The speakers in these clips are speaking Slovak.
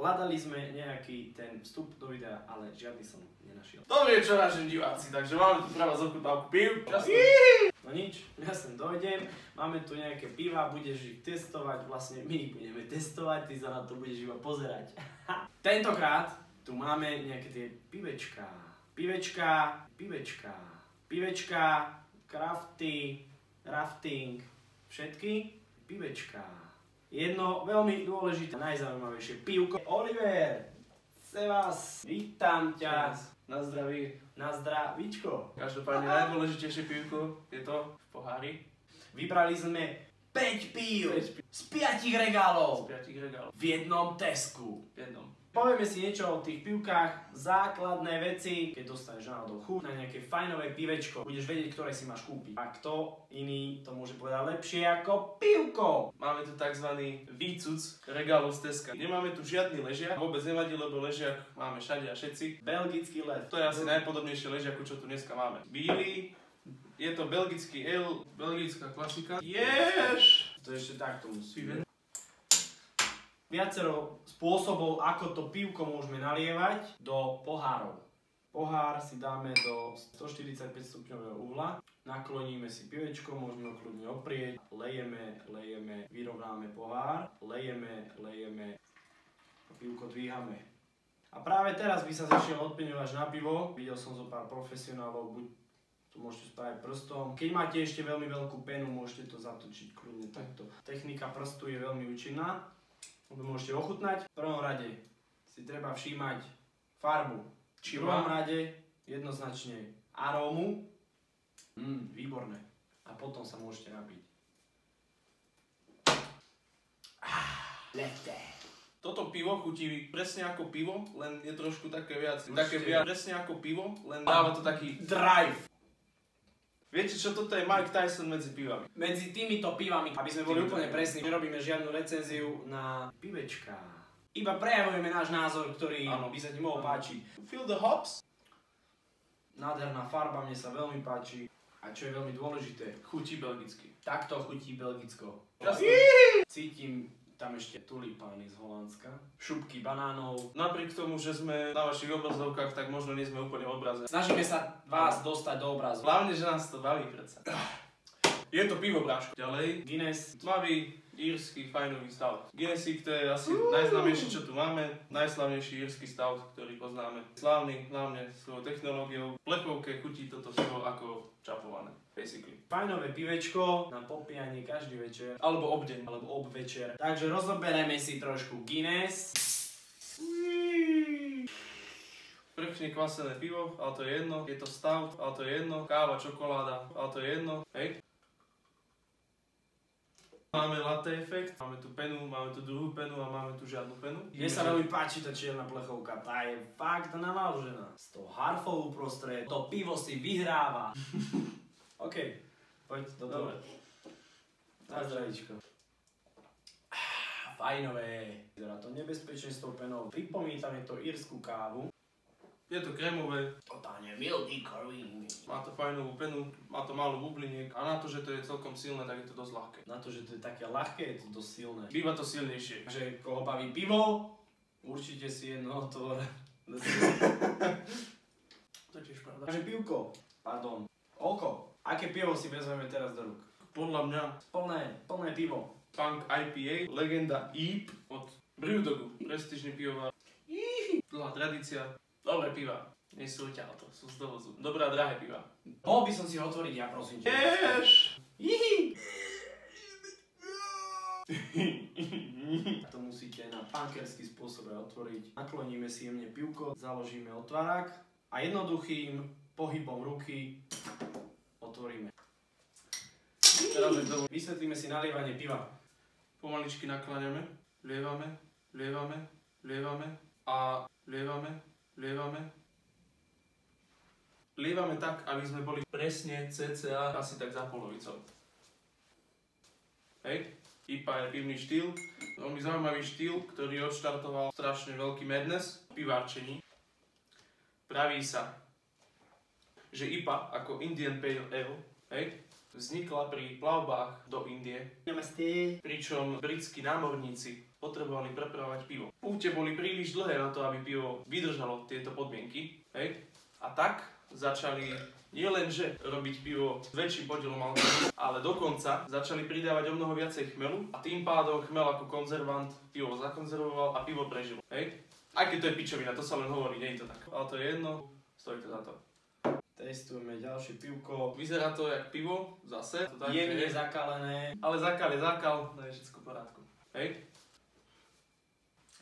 Hľadali sme nejaký ten vstup do videa, ale žiadny som nenašiel. Dobre, čo vážení diváci, takže máme tu práve ochutnávku pív. No nič, ja sem dojdem, máme tu nejaké piva, budeš ich testovať, vlastne my ich budeme testovať, ty sa na to budeš iba pozerať. Tentokrát tu máme nejaké tie pivečka, crafty, rafting, všetky pivečka. Jedno veľmi dôležité, najzaujímavejšie pivko. Oliver, Sevas, vítam ťa. Na zdraví. Na zdravíčko. Každopádne najdôležitejšie pivko je to v pohári. Vybrali sme 5 pív z 5 regálov. V jednom Tesku. Povieme si niečo o tých pivkách, základné veci, keď dostaneš náhodou chuť na nejaké fajnové pivečko, budeš vedieť, ktoré si máš kúpiť. A kto iný to môže povedať lepšie ako pivko. Máme tu tzv. Výcuc regálov z Teska. Nemáme tu žiadny ležiak, vôbec nevadí, lebo ležiak máme všade a všetci. Belgický lev. To je asi najpodobnejšie ležiaku, čo tu dneska máme. Bílý, je to belgický ale, belgická klasika. Jež! To ešte takto musí. Viacero spôsobov, ako to pivko môžeme nalievať do pohárov. Pohár si dáme do 145 stupňového uhla, nakloníme si pivečko, môžeme ho kľudne oprieť, lejeme, vyrovnáme pohár, lejeme a pivko dvíhame. A práve teraz by sa zašiel odpeňovač na pivo, videl som zo pár profesionálov, buď to môžete spraviť prstom. Keď máte ešte veľmi veľkú penu, môžete to zatočiť kľudne takto. Technika prstu je veľmi účinná. Môžete ochutnať. V prvom rade si treba všímať farbu. V druhom rade jednoznačne arómu. Výborné. A potom sa môžete napiť. Lepte. Toto pivo chutí presne ako pivo, len je trošku také viac. Presne ako pivo, len dáva to taký drive. Viete čo, toto je Mike Tyson medzi pivami. Medzi týmito pivami, aby sme boli úplne presní, nerobíme žiadnu recenziu na pivečka. Iba prejavujeme náš názor, ktorý by sa ti mohol páčiť. Feel the hops? Nádherná farba, mne sa veľmi páči. A čo je veľmi dôležité, chutí belgicky. Takto chutí Belgicko. Cítim tam ešte tulipány z Holandska, šupky banánov. Napriek tomu, že sme na vašich obrazovkách, tak možno nie sme úplne v obraze. Snažíme sa vás dostať do obrazu. Hlavne, že nás to baví predsa. Je to pivo, bráško. Ďalej. Guinness. Tmavý, írsky, fajnový stout. Guinnessík to je asi najznámejší, čo tu máme. Najslavnejší írsky stout, ktorý poznáme. Slávny, hlavne svojou technológiou. V plechovke chutí toto pivo ako čapované. Basically. Fajnové pivečko na popíjanie každý večer. Alebo obdeň. Alebo obvečer. Takže rozoberieme si trošku Guinness. Prchne kvasené pivo, ale to je jedno. Je to stout, ale to je jedno. Káva, čokoláda, ale to je jedno. Hej. Máme latte efekt, máme tu penu, máme tu druhú penu a máme tu žiadnu penu. Mne sa veľmi páči tá čierna plechovka, tá je fakt naložená. S tou harfou uprostred, to pivo si vyhráva. OK, poď do toho. Na zdravíčko. Fajnové. Vyzerá to nebezpečne s tou penou. Pripomína mi to írsku kávu. Je to krémové. Totálne milky cream. Má to fajnovú penu, má to málo bubliniek a na to, že to je celkom silné, tak je to dosť ľahké. Na to, že to je také ľahké, je to dosť silné. Býva to silnejšie. Takže koho baví pivo, určite si jedno otvor. To je tiež pravda. Takže pivko, pardon, oko. Aké pivo si vezmeme teraz do rúk? Podľa mňa Plné pivo. Punk IPA, legenda Eep od Brewdogu. Prestížny pivovar. Dlhá tradícia. Dobré piva. Nie sú ťaľto, sú z dovozu. Dobré a drahé piva. Mohol by som si ho otvoriť, ja prosím ťa. Jež! To musíte na punkerský spôsob otvoriť. Nakloníme si jemne pivko, založíme otvárák a jednoduchým pohybom ruky otvoríme. Vysvetlíme si nalievanie piva. Pomaličky nakláňame, lievame a lievame. Lievame tak, aby sme boli presne cca asi tak za polovicou. Hej, IPA je pivný štýl, veľmi zaujímavý štýl, ktorý odštartoval strašne veľký madness v pivárčení. Praví sa, že IPA ako Indian Pale Ale, hej, vznikla pri plavbách do Indie, pričom britskí námorníci potrebovali prepravovať pivo. Púte boli príliš dlhé na to, aby pivo vydržalo tieto podmienky, hej? A tak začali nielenže robiť pivo s väčším podielom alkoholu, ale dokonca začali pridávať o mnoho viacej chmelu a tým pádom chmel ako konzervant pivo zakonzervoval a pivo prežilo, hej? Aj keď to je pičovina, to sa len hovorí, nie je to tak. Ale to je jedno, stojí to za to. Testujeme ďalšie pivko. Vyzerá to jak pivo, zase. Jemne zakalené. Ale zákal je zákal, to je všetko v poriadku. Hej?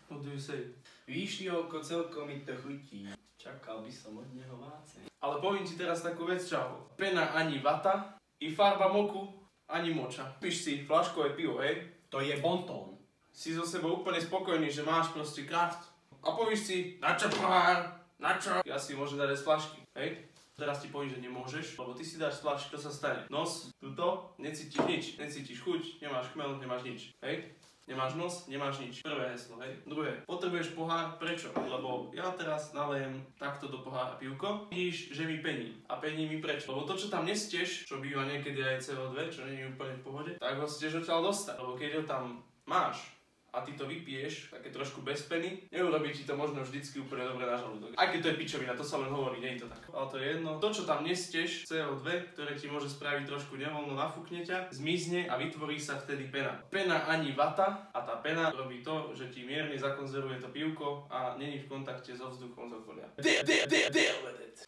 What do you say? Výšivko, celkom mi to chutí. Čakal by som od neho vácej. Ale poviem ti teraz takú vec, čau. Pena ani vata, i farba moku, ani moča. Píš si flaškové pivo, hej? To je bontón. Si so sebou úplne spokojný, že máš proste kraft. A povíš si, na čo pohár? Na čo? Ja si môžem dať z flašky, hej? Teraz ti poviem, že nemôžeš, lebo ty si dáš flašky, čo sa stane? Nos, tuto, necítiš nič, necítiš chuť, nemáš chmel, nemáš nič, hej? Nemáš nos, nemáš nič. Prvé heslo, hej? Druhé, potrebuješ pohár, prečo? Lebo ja teraz nalejem takto do pohára pivko, vidíš, že mi pení. A pení mi prečo? Lebo to, čo tam nestieš, čo býva niekedy aj CO2, čo nie je úplne v pohode, tak ho chceš odtiaľ dostať. Lebo keď ho tam máš, a ty to vypiješ, také trošku bez peny, neurobí ti to možno vždycky úplne dobre na žalúdok. Aj keď to je pičovina, to sa len hovorí, nie je to tak. Ale to je jedno. To, čo tam nestieš, CO2, ktoré ti môže spraviť trošku nevoľno, nafúkne ťa, zmizne a vytvorí sa vtedy pena. Pena ani vata a tá pena robí to, že ti mierne zakonzervuje to pivko a není v kontakte so vzduchom z okolia.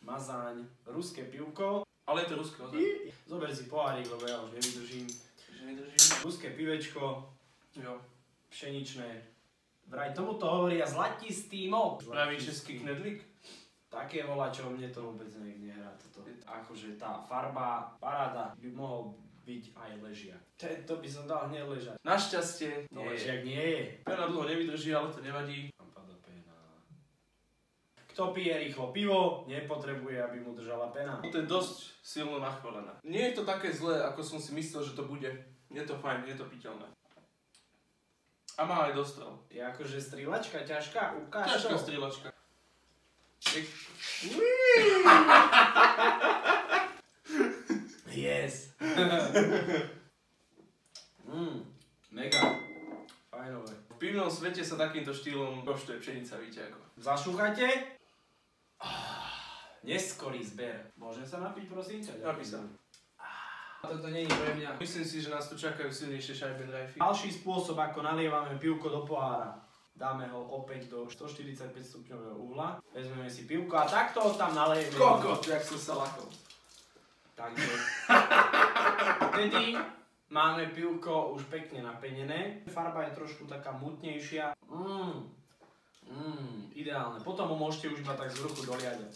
Mazáň, ruské pivko. Ale je to ruské ozaj. Zober si pohárik, lebo ja už nevydržím. Ruské pivečko. Jo. Pšeničné. Vraj tomuto hovoria zlatistý mok. Pravý český knedlík. Také volačo, mne to vôbec nehrá toto. Akože tá farba, paráda, by mohol byť aj ležiak. To by som dal hneď ležať. Našťastie To ležiak nie je. Pena dlho nevydrží, ale to nevadí. Tam padá pena. Kto pije rýchlo pivo, nepotrebuje, aby mu držala pena. To je dosť silno nachvalené. Nie je to také zlé, ako som si myslel, že to bude. Je to fajn, je to piteľné. A má aj dostrel. Je akože strilačka ťažká, ukáž Ťažká to. strilačka. Yes. Mega. Fajnové. V pivnom svete sa takýmto štýlom koštuje pšenica, víte ako. Zašúchate? Neskorý zber. Môžem sa napiť, prosím ťa? Napí sa. Toto nie je pre mňa. Myslím si, že nás tu čakajú silnejšie šajbe drajfy. Ďalší spôsob, ako nalievame pivko do pohára. Dáme ho opäť do 145 stupňového uhla. Vezmeme si pivko a takto ho tam nalejeme. Kokot, jak som sa lakol. Takže. Vtedy máme pivko už pekne napenené. Farba je trošku taká mutnejšia. Ideálne. Potom ho môžete už iba tak z vrchu doliať.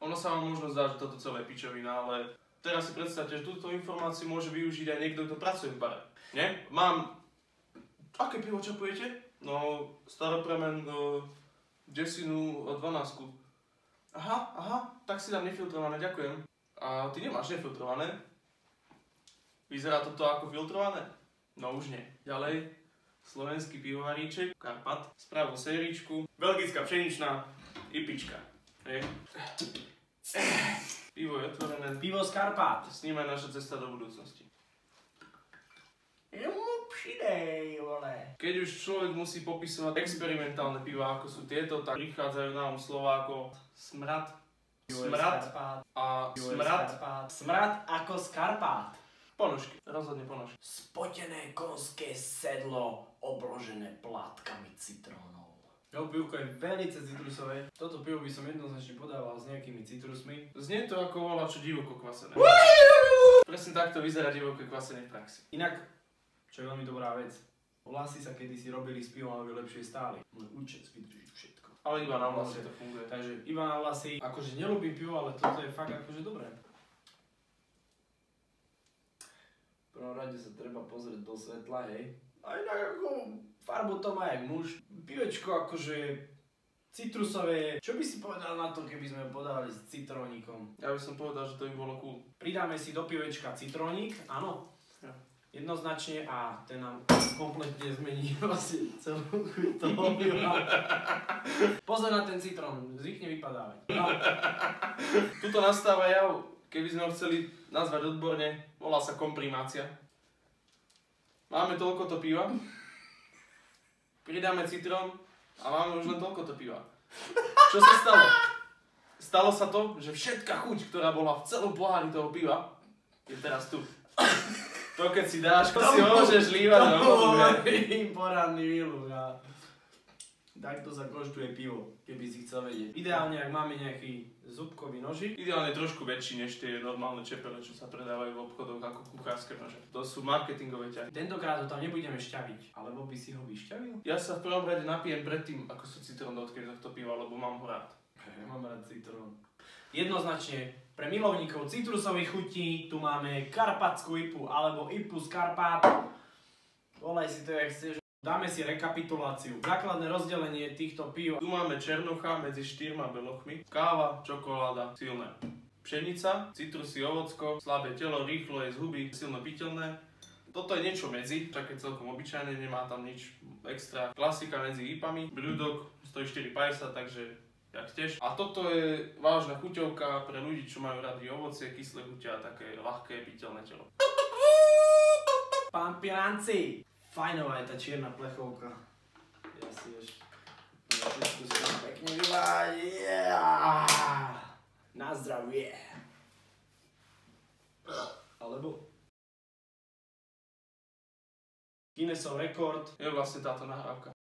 Ono sa vám možno zdá, že toto celé je pičovina, ale teraz si predstavte, že túto informáciu môže využiť aj niekto, kto pracuje v bare. Nie? Mám... Aké pivo čapujete? No, Staropramen Jessinu o 12. Aha, tak si dám nefiltrované, ďakujem. A ty nemáš nefiltrované? Vyzerá toto ako filtrované? No už nie. Ďalej, slovenský pivovaríček, Karpat, spravil séričku, belgická pšeničná ipička. Hej. Pivo je otvorené. Pivo z Karpát. S ním aj naša cesta do budúcnosti. Keď už človek musí popisovať experimentálne piva, ako sú tieto, tak prichádzajú nám slova ako smrad, smrad a smrad. Smrad ako z Karpát. Ponožky, rozhodne ponožky. Spotené konské sedlo obložené plátkami citrónov. To pivko je veľmi citrusové. Toto pivo by som jednoznačne podával s nejakými citrusmi. Znie to ako volačo divoko kvasené. Presne takto vyzerá divoko kvasené v praxi. Inak, čo je veľmi dobrá vec, vlasy sa kedysi robili s pivom, aby lepšie stáli. Môj účet vydrží všetko. Ale iba na vlasy to funguje. Takže iba na vlasy. Akože nelúbim pivo, ale toto je fakt akože dobré. V prvom rade sa treba pozrieť do svetla, hej. A inak ako farbu to má jak muž. Pivečko akože citrusové. Čo by si povedal na to, keby sme podávali s citrónikom? Ja by som povedal, že to by bolo cool. Pridáme si do pivečka citrónik, áno. Ja. Jednoznačne a ten nám kompletne zmení vlastne celú chuť toho piva. Pozor na ten citrón, zvykne vypadávať. No. Tuto nastáva jav, keby sme ho chceli nazvať odborne, volá sa komprimácia. Máme toľkoto piva, pridáme citrón a máme už len toľkoto piva. Čo sa stalo? Stalo sa to, že všetká chuť, ktorá bola v celom pohári toho piva, je teraz tu. To keď si dáš, to si môžeš lívať na vodu. Poradný výluh a takto sa koštuje pivo, keby si chcel vedieť. Ideálne, ak máme nejaký zubkový nožik. Ideálne trošku väčší než tie normálne čepele, čo sa predávajú v obchodoch ako kuchárske nože. To sú marketingové ťahy. Tentokrát ho tam nebudeme šťaviť, alebo by si ho vyšťavil? Ja sa v prvom rade napijem predtým, ako sa citrón dotkne tohto piva, lebo mám ho rád. Ja mám rád citrón. Jednoznačne, pre milovníkov citrusových chutí tu máme karpatskú IPu, alebo IPu z Karpát. Volaj si to, jak chceš. Dáme si rekapituláciu. Základné rozdelenie týchto pív. Tu máme černocha medzi 4 belochmi. Káva, čokoláda, silné. Pšenica, citrusy, ovocko, slabé telo, rýchlo je z huby, silno piteľné. Toto je niečo medzi, také celkom obyčajné, nemá tam nič extra. Klasika medzi IPami, Brewdog stojí 4,50, takže jak tiež. A toto je vážna chuťovka pre ľudí, čo majú radi ovocie, kyslé chuťa a také ľahké piteľné telo. Pán Piranci! Fajnová je tá čierna plechovka. Ja si skúsim pekne vyváť. Yeah. Na zdravie. Alebo Guinnessov rekord Je vlastne táto nahrávka.